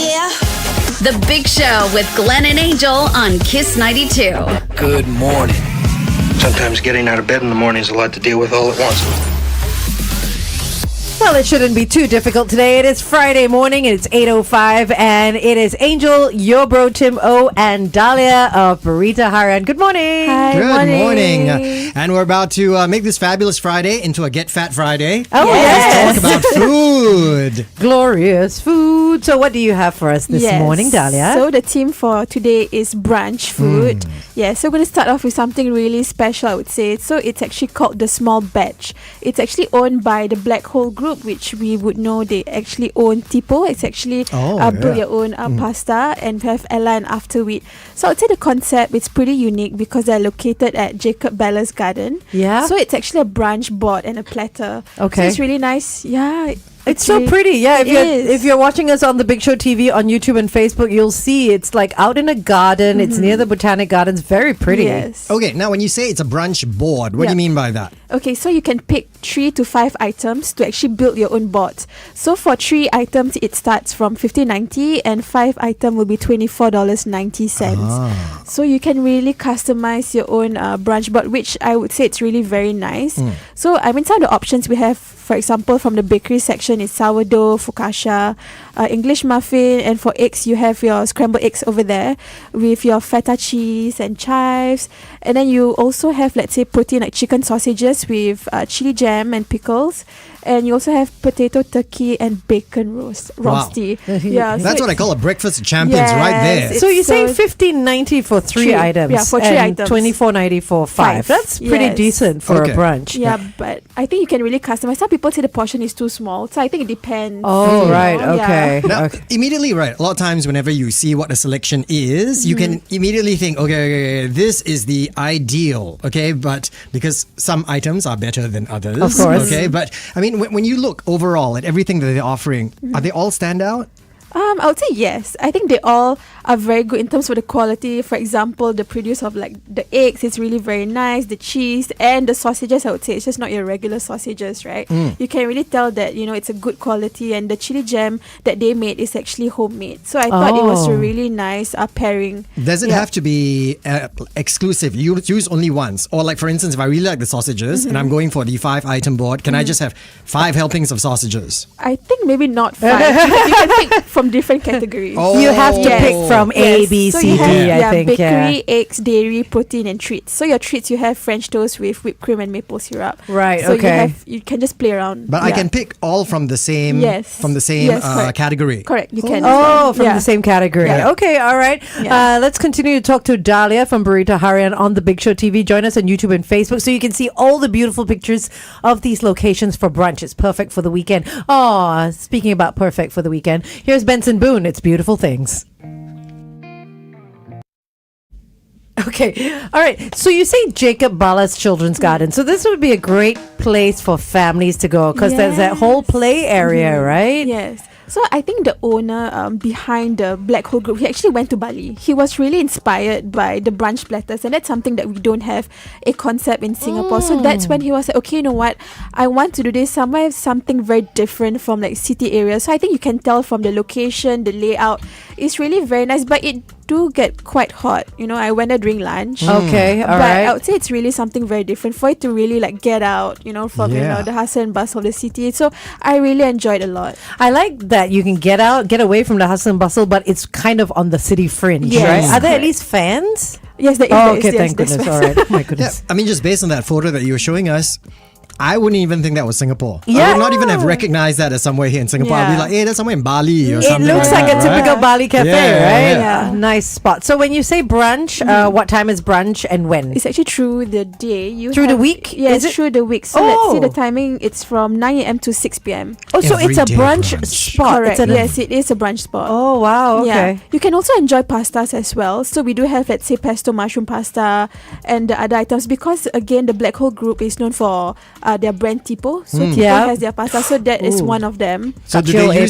Yeah. The Big Show with Glenn and Angel on Kiss 92. Good morning. Sometimes getting out of bed in the morning is a lot to deal with all at once. Well, it shouldn't be too difficult today. It is Friday morning, and it's 8:05, and it is Angel, your bro Tim O, and Dahlia of Burrito Harian. Good morning. Hi, Good morning. And we're about to make this fabulous Friday into a Get Fat Friday. Oh, yes. Let's talk about food. Glorious food. So what do you have for us this morning, Dahlia? So the theme for today is brunch food. Yeah, so we're going to start off with something really special, I would say. So it's actually called the Small Batch. It's actually owned by the Black Hole Group, which we would know they actually own Tipo. It's actually build your own pasta, and have Ella and Afterwheat. So I would say the concept is pretty unique because they're located at Jacob Bella's garden. Yeah. So it's actually a brunch board and a platter. Okay. So it's really nice. Yeah. It's so pretty. Yeah, It if you're watching us on the Big Show TV on YouTube and Facebook, you'll see it's like out in a garden. It's near the Botanic Gardens. Very pretty. Yes. Okay, now when you say it's a brunch board, what do you mean by that? Okay, so you can pick 3 to 5 items to actually build your own board. So for 3 items, it starts from $15.90, and 5 items will be $24.90. So you can really customize your own brunch board, which I would say it's really very nice. So I mean, some of the options we have, for example, from the bakery section is sourdough, focaccia, English muffin, and for eggs you have your scrambled eggs over there with your feta cheese and chives, and then you also have, let's say, protein like chicken sausages with chili jam and pickles, and you also have potato, turkey, and bacon roasty. Yeah, That's what I call a breakfast of champions right there. So you're saying $15.90 for 3 items? Yeah, for 3 and items. $24.90 for 5. That's pretty decent for a brunch. Yeah, but I think you can really customize. Some people say the portion is too small, so I think it depends. Oh, right. Okay. Now, immediately, right, a lot of times whenever you see what a selection is, you can immediately think, okay, this is the ideal, okay? But because some items are better than others. Of course. Okay, but I mean, when you look overall at everything that they're offering, are they all stand out? I would say yes. I think they all are very good in terms of the quality. For example, the produce of like the eggs is really very nice. The cheese and the sausages, I would say it's just not your regular sausages, right? You can really tell that, you know, it's a good quality, and the chili jam that they made is actually homemade. So I thought it was a really nice pairing. Does it have to be exclusive? You use only once? Or like, for instance, if I really like the sausages and I'm going for the 5 item board, can I just have 5 helpings of sausages? I think maybe not 5. You can pick from different categories. You have to pick from A, B, So C, you D, have, I think. bakery, eggs, dairy, protein, and treats. So your treats, you have French toast with whipped cream and maple syrup. Right, so okay. you can just play around. But I can pick all from the same correct. category. Correct, you can. From the same category. Yeah. Okay, all right. Yeah. Let's continue to talk to Dahlia from Burrito Harian on the Big Show TV. Join us on YouTube and Facebook so you can see all the beautiful pictures of these locations for brunch. It's perfect for the weekend. Oh, speaking about perfect for the weekend, here's Benson Boone. It's Beautiful Things. Okay, all right. So you say Jacob Bella's Children's Garden. So this would be a great place for families to go because there's that whole play area, right? Yes. So I think the owner behind the Black Hole Group, he actually went to Bali. He was really inspired by the brunch platters, and that's something that we don't have a concept in Singapore. So that's when he was like, okay, you know what? I want to do this somewhere, something very different from like city areas. So I think you can tell from the location, the layout. It's really very nice, but it do get quite hot. You know, I went there during lunch. Okay, all but right. I would say it's really something very different for it to really like get out, you know, from you know the hustle and bustle of the city. So I really enjoyed a lot. I like that you can get away from the hustle and bustle, but it's kind of on the city fringe, Yes. right? Are there at least fans? Yes, there is. Oh, there is, okay, yes, thank there's goodness. fans. All right. Oh, my Yeah, goodness. I mean, just based on that photo that you were showing us, I wouldn't even think that was Singapore. I Yeah. would not even have recognized that as somewhere here in Singapore. I'd be Yeah. like, hey, that's somewhere in Bali or It something. looks like that, a typical Bali cafe, Yeah, right? yeah. Nice spot. So when you say brunch, what time is brunch and when? It's actually through the day. Through the week? Yes, Is it? through the week. So let's say Oh. the timing, it's from 9 a.m. to 6 p.m. Oh, so it's a Everyday brunch, brunch. spot. Correct. It's Yes, it is a brunch spot. Oh, wow. Okay. Yeah. You can also enjoy pastas as well. So we do have, let's say, pesto mushroom pasta and the other items because, again, the Black Hole Group is known for their brand Tipo. So Tipo Yeah. has their pasta. So that is Ooh. one of them. So do Cacio they e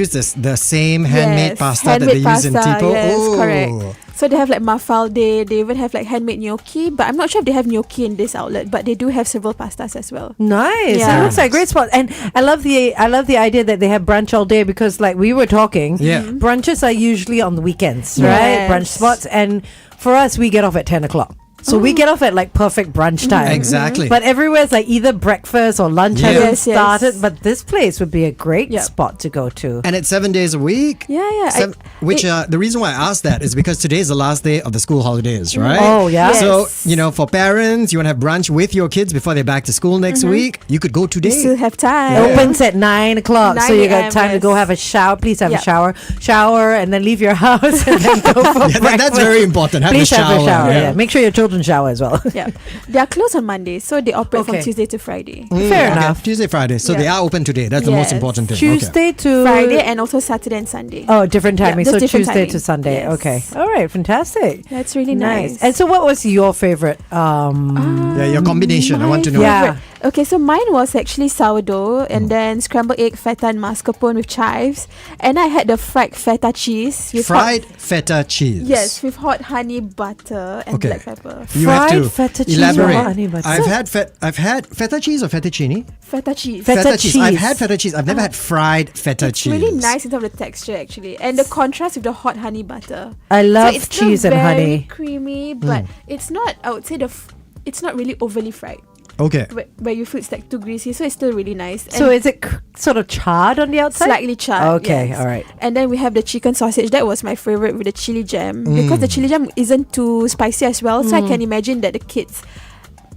use pepe? the same handmade Yes, pasta that they handmade use in pasta, Tipo? yes, Oh. correct. So they have like mafalde. They even have like handmade gnocchi. But I'm not sure if they have gnocchi in this outlet. But they do have several pastas as well. Nice. Yeah. It looks like a great spot. And I love the idea that they have brunch all day, because like we were talking, Yeah. brunches are usually on the weekends, right? Yes. Brunch spots. And for us, we get off at 10 o'clock. So we get off at like perfect brunch time. Exactly. But everywhere's like either breakfast or lunch Yeah. hasn't Yes, yes. started. But this place would be a great Yep. spot to go to. And it's 7 days a week. Yeah. The reason why I asked that is because today is the last day of the school holidays, right? Oh, yeah. So, Yes. for parents, you want to have brunch with your kids before they're back to school next week, you could go You today. still have time. Yeah. Opens at 9 o'clock, so 9 you got a.m., time to go yes. have a shower. Please have a Yep. shower, and then leave your house and then go for Yeah, breakfast. that's very important. Have Please the have a shower. yeah. Yeah. Make sure your children shower as well. Yeah. They are closed on Mondays. So they operate Okay. from Tuesday to Friday. Fair enough. Tuesday, Friday. So Yeah. they are open today. That's the most Yes. important thing. Tuesday to Friday and also Saturday and Sunday. Oh, different timing. just So different Tuesday timing. to Sunday. Yes. Okay. All right. Fantastic. That's really nice. And so, what was your favorite? Okay. Yeah, your combination. I want to know. Yeah. Favorite. Okay, so mine was actually sourdough and then scrambled egg, feta, and mascarpone with chives. And I had the fried feta cheese. With Fried hot, feta cheese. yes, with hot honey butter and Okay. black pepper. You have Fried to feta cheese elaborate. with honey butter. I've had feta cheese or fettuccine. Feta cheese. Feta cheese. I've cheese. had feta cheese. I've never had fried feta It's cheese. really nice in terms of the texture actually. And the contrast with the hot honey butter. I love so it's still cheese and very honey. creamy, but it's not, I would say, it's not really overly fried. Okay. Where you feel it's like too greasy, so it's still really nice. So, is it sort of charred on the outside? slightly charred. Okay, yes. all right. And then we have the chicken sausage. That was my favorite with the chili jam because the chili jam isn't too spicy as well. So I can imagine that the kids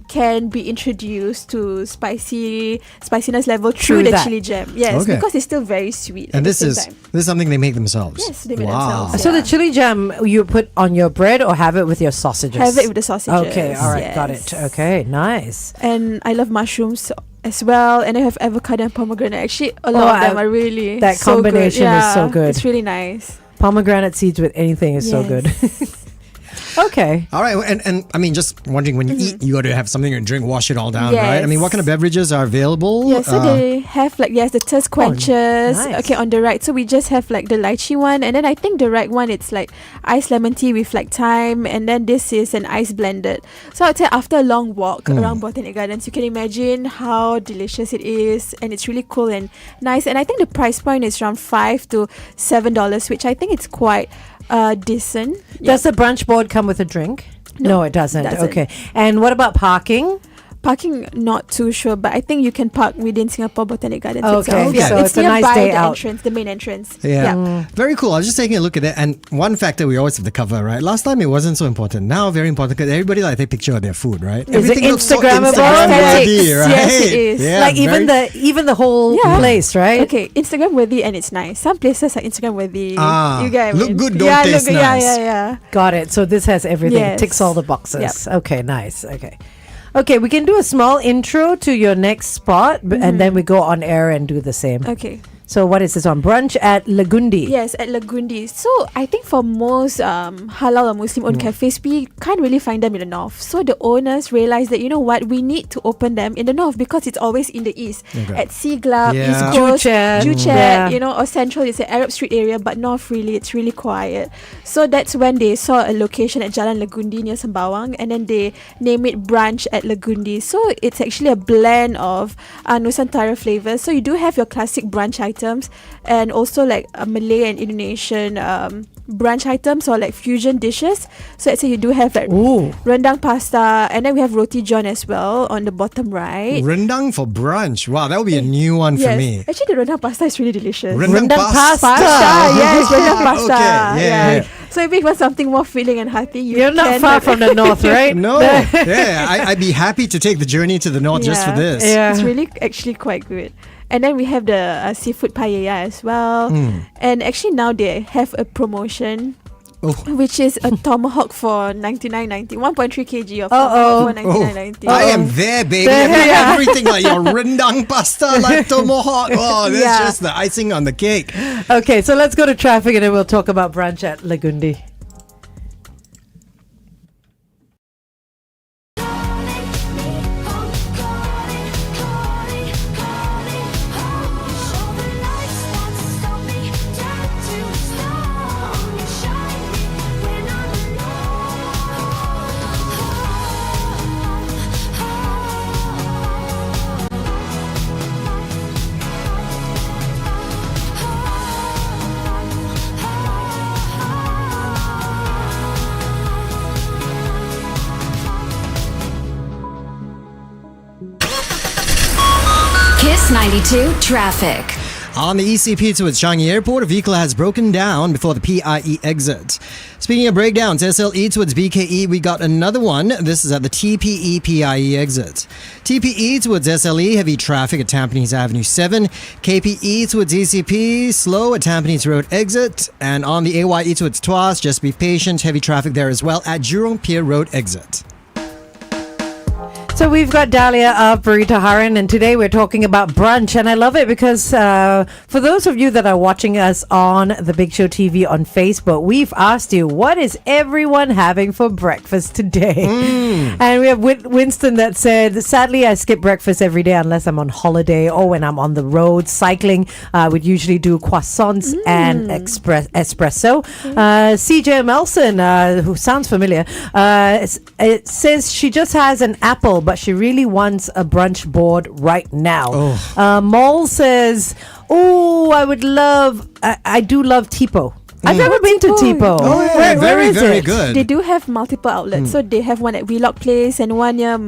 can be introduced to spiciness level through Through the that. chili jam. Yes, Okay. because it's still very sweet. And at this the is same time. this is something they make themselves. Yes, they make wow. themselves. So the Yeah. chili jam you put on your bread or have it with your sausages? Have it with the sausages. Okay, all right, got it. yes. Okay, nice. And I love mushrooms as well, and I have avocado and pomegranate. Actually, a lot of them are really that so good. combination is so Yeah, good. It's really nice. Pomegranate seeds with anything is so good. Okay. All right, and I mean, just wondering, when you eat, you got to have something to drink, wash it all down, right? I mean, Yes. what kind of beverages are available? Yeah, so they have like the thirst quenchers. nice. Okay, on the right. So we just have like the lychee one, and then I think the right one it's like iced lemon tea with like thyme, and then this is an ice blended. So I'd say after a long walk around Botanic Gardens, you can imagine how delicious it is, and it's really cool and nice. And I think the price point is around $5 to $7, which I think it's quite decent. Does the brunch board come with a drink? No, it doesn't. Okay. And what about parking? Parking, not too sure, but I think you can park within Singapore Botanic Gardens Okay, itself. so it's a nice nearby day the out. entrance, the main entrance. Yeah. Very cool. I was just taking a look at that, and one factor we always have to cover, right? Last time it wasn't so important. Now very important because everybody like take picture of their food, right? Is it looks so Instagrammable? Instagram worthy, Aesthetics. right? Yes, it is. Yeah, Like even the whole Yeah. place, right? Okay, Instagram worthy and it's nice. Some places are Instagram worthy. Ah, You get what I look mean? good, don't yeah, taste look, nice. Yeah. Got it. So this has everything. Yes. Ticks all the boxes. Okay, nice. Okay, we can do a small intro to your next spot, and then we go on air and do the same. Okay. So what is this on? Brunch at Legundi. Yes, at Legundi. So I think for most halal or Muslim-owned cafes, we can't really find them in the north. So the owners realized that, you know what, we need to open them in the north because it's always in the east. Okay. At Siglap, Yeah. East Coast, Joo-Chiat. Joo-Chiat, Yeah. or Central, it's an Arab street area, but north really, it's really quiet. So that's when they saw a location at Jalan Legundi near Sembawang, and then they name it Brunch at Legundi. So it's actually a blend of Nusantara flavors. So you do have your classic brunch items, and also like Malay and Indonesian brunch items or like fusion dishes. So let's say you do have like Ooh. rendang pasta, and then we have roti john as well on the bottom right. Rendang for brunch. Wow, that would be a new one for Yes, me. actually the rendang pasta is really delicious. Rendang pasta. Pasta, yes, rendang pasta. Okay, yeah. So if you want something more filling and hearty, You're not can far have- from the north, right? No, yeah, I'd be happy to take the journey to the north just for Yeah. this. Yeah. It's really actually quite good. And then we have the seafood paella as well. And actually now they have a promotion, Oh. which is a tomahawk for 99.90, 1.3 kg of Uh-oh. tomahawk for 99.90. I am there, baby. I mean, everything like your rendang pasta, like tomahawk. Oh, that's Yeah. just the icing on the cake. Okay, so let's go to traffic and then we'll talk about brunch at Legundi. Kiss 92 traffic. On the ECP towards Changi Airport, a vehicle has broken down before the PIE exit. Speaking of breakdowns, SLE towards BKE, we got another one. This is at the TPE PIE exit. TPE towards SLE, heavy traffic at Tampines Avenue 7. KPE towards ECP, slow at Tampines Road exit. And on the AYE towards Tuas, just be patient, heavy traffic there as well at Jurong Pier Road exit. So we've got Dahlia of Burrito Harian, and today we're talking about brunch. And I love it because for those of you that are watching us on the Big Show TV on Facebook, we've asked you, what is everyone having for breakfast today? And we have Winston that said, sadly, I skip breakfast every day unless I'm on holiday or when I'm on the road cycling. We'd usually do croissants and espresso. CJ Melson, who sounds familiar, it says she just has an apple, but she really wants a brunch board right now. Mol says, I do love Tipo. I've never been to Tipo. Oh, yeah, Where very, is very it? good. They do have multiple outlets. So they have one at Wheelock Place and one near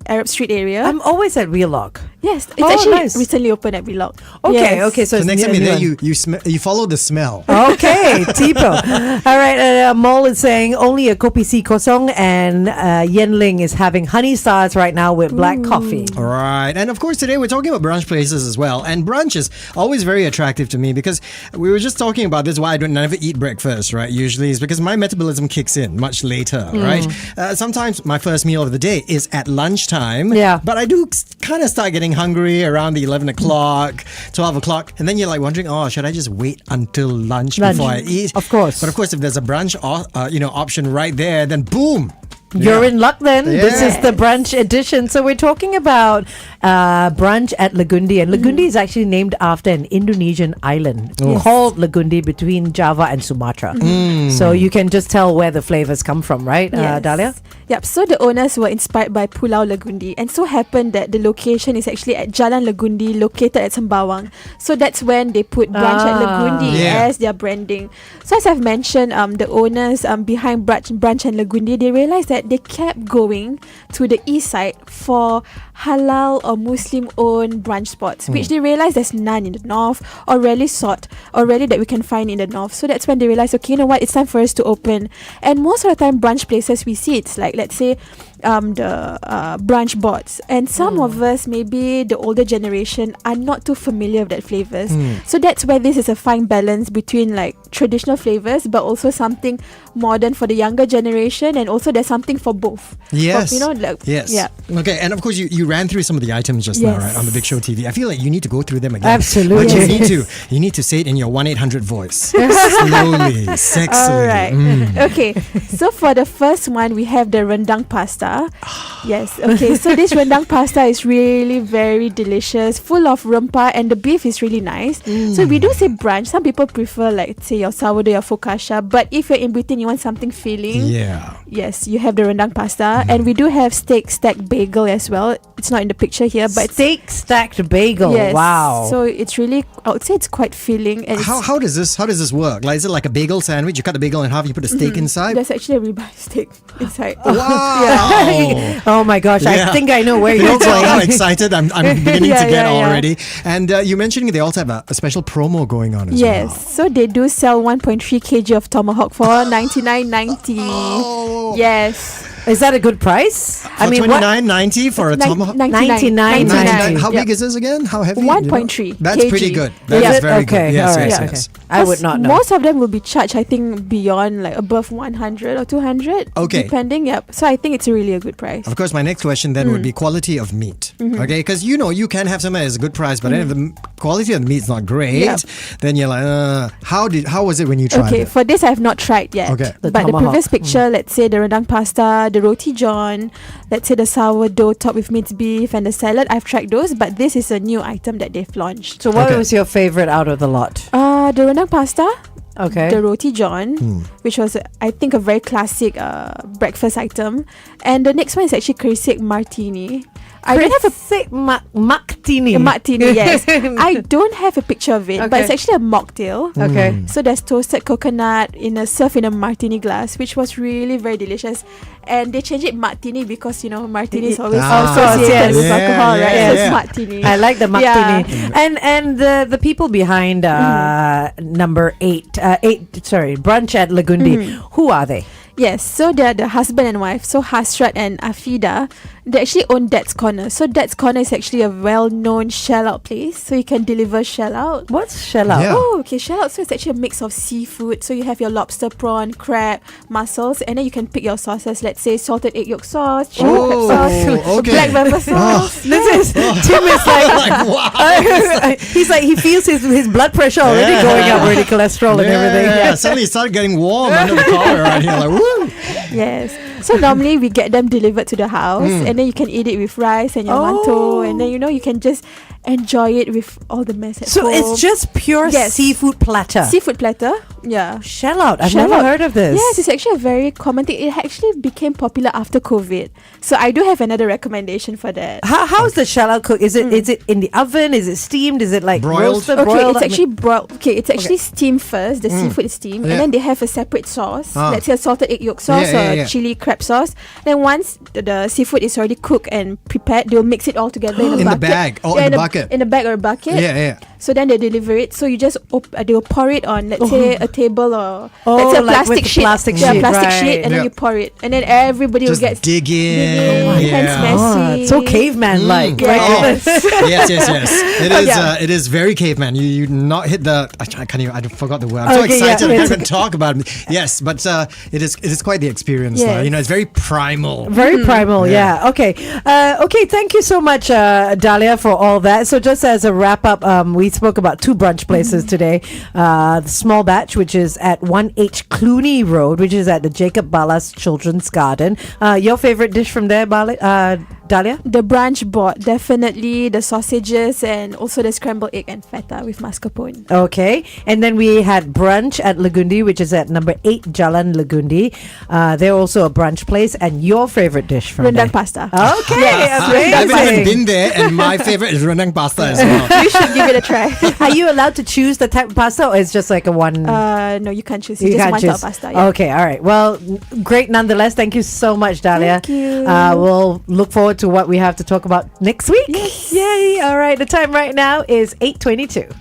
Arab Street area. I'm always at Wheelock. Yes, it's actually nice. recently opened at Wheelock. Okay, Yes. okay. So So it's next time new- you're there, new you follow the smell. one. Okay, Tipo. All right, Mol is saying only a kopi si kosong, and Yenling is having honey stars right now with black coffee. All right. And of course, today we're talking about brunch places as well. And brunch is always very attractive to me because we were just talking about this, why I never eat breakfast, right? Usually is because my metabolism kicks in much later, right? Sometimes my first meal of the day is at lunchtime. Yeah. But I do kind of start getting hungry around the 11 o'clock, 12 o'clock. And then you're like wondering, should I just wait until lunch before I eat? Of course. But of course, if there's a brunch option right there, then boom. You're in luck then. This is Yeah. the brunch edition. So we're talking about brunch at Legundi. And Legundi is actually named after an Indonesian island called Legundi between Java and Sumatra. So you can just tell where the flavors come from, right, Yes. Dahlia? Yep, so the owners were inspired by Pulau Legundi, and so happened that the location is actually at Jalan Legundi, located at Sembawang. So that's when they put Brunch at Legundi Yeah. as their branding. So as I've mentioned, the owners behind Brunch and Legundi, they realized that they kept going to the east side for halal or Muslim-owned brunch spots, which they realized there's none in the north, or rarely that we can find in the north. So that's when they realized, okay, you know what, it's time for us to open. And most of the time, brunch places we see, it's like, let's say, the brunch boards, and some of us, maybe the older generation, are not too familiar with that flavors. So that's where this is a fine balance between like traditional flavors, but also something modern for the younger generation, and also there's something for both. Yes. For, like, Yes. yeah. Okay, and of course you ran through some of the items just now, right, on the Big Show TV. I feel like you need to go through them again. Absolutely. But you need to say it in your 1-800 voice. Slowly, sexily. All right. Okay. So for the first one, we have the rendang pasta. Yes. Okay. So this rendang pasta is really very delicious, full of rempah, and the beef is really nice. So we do say brunch. Some people prefer like say your sourdough or focaccia, but if you're in between, you want something filling. Yeah. Yes, you have the rendang pasta, and we do have steak stacked bagel as well. It's not in the picture here, but Steak stacked bagel. yes. Wow. So it's really, I would say it's quite filling, and How does this work? Like, is it like a bagel sandwich? You cut the bagel in half, you put a steak inside? there's actually a ribeye steak inside. Wow. Oh my gosh, I Yeah. think I know where You you're know, I'm going. excited. I'm beginning Yeah, to get yeah, yeah. already. And you mentioned they also have a special promo going on as Yes, well. so they do sell 1.3 kg of tomahawk for $99.90. Oh. Yes. Is that a good price? For $29.90 for a tomahawk. 99.90. How Yep. big is this again? How heavy? 1.3 That's kg. pretty good. That is Yeah. very Okay, good. Yes, all right, yes, okay. yes. I would not know. Most of them will be charged, I think, beyond like above 100 or 200. Okay. Depending, yep. So I think it's really a good price. Of course, my next question then would be quality of meat. Okay, because you can have something that's a good price, but then if the quality of the meat's not great, Yep. then you're like, how was it when you tried Okay, it? for this I have not tried yet. Okay. The But the tomahawk. previous picture, let's say the rendang pasta, the roti john, let's say the sourdough topped with minced beef, and the salad, I've tried those, but this is a new item that they've launched. So what Okay. was your favorite out of the lot? The rendang pasta, Okay. the roti john, which was I think a very classic breakfast item, and the next one is actually kerisik martini. I don't have a martini. martini, yes. I don't have a picture of it, but it's actually a mocktail. Okay. So there's toasted coconut served in a martini glass, which was really very delicious. And they changed it martini because martini is always associated with alcohol, right? So it's martini. I like the martini. And the people behind number 8, Brunch at Legundi. Who are they? Yes, so they're the husband and wife. So Hasrat and Afida, they actually own Dad's Corner. So Dad's Corner is actually a well-known shell-out place. So you can deliver shell-out. What's shell-out? Yeah. Oh, okay. Shell-out, so it's actually a mix of seafood. So you have your lobster, prawn, crab, mussels, and then you can pick your sauces. Let's say salted egg yolk sauce, chili crab sauce, okay. black pepper sauce. Tim is like, he's like, he feels his blood pressure already going up, already cholesterol and everything. Yeah, suddenly it started getting warm under the collar right here. Like, woo! Yes. So normally we get them delivered to the house, and then you can eat it with rice and your mantou, and then you can just enjoy it with all the mess at So home. it's just pure seafood platter. Seafood platter. Yeah. Shell out. I've Shell never out. heard of this. Yes, it's actually a very common thing. It actually became popular after COVID. So I do have another recommendation for that. How's the shell out cooked? Is it in the oven? Is it steamed? Is it like Broiled? roasted? Okay, broiled? it's actually broiled. Okay, it's actually steamed first. The seafood is steamed, and then they have a separate sauce. Let's say a salted egg yolk sauce or chili crab sauce. Then once the seafood is already cooked and prepared, they'll mix it all together in a In the bucket. bag. Oh, in the bucket. In a bag or a bucket. Yeah. So then they deliver it. So you just they will pour it on, let's say a table or let's say a like plastic with the sheet. plastic Yeah, sheet, plastic right. sheet, and then you pour it, and then everybody Just will get dig in. hands messy. So caveman like. Yes. Yes. It is. It is very caveman. You not hit the. I can't even. I forgot the word. I'm so Okay, excited. yeah. I can't even talk about it. Yes, but it is quite the experience. Yes. It's very primal. Very primal, yeah. Okay. Okay, thank you so much, Dahlia, for all that. So just as a wrap up, we spoke about 2 brunch places today. The Small Batch, which is at 1H Clooney Road, which is at the Jacob Ballas Children's Garden. Your favorite dish from there, Dahlia? The brunch board, definitely the sausages and also the scrambled egg and feta with mascarpone. Okay. And then we had Brunch at Legundi, which is at number 8 Jalan Legundi. They're also a brunch place. And your favorite dish from there? Rendang pasta. Okay, I haven't even amazing. been there, and my favorite is rendang pasta as well. You should give it a try. Are you allowed to choose the type of pasta, or it's just like a one? No, you can't choose. You just can't one choose. type of pasta. Yeah. Okay, all right. Well, great nonetheless. Thank you so much, Dahlia. Thank you. We'll look forward to what we have to talk about next week. Yay. All right. The time right now is 8:22.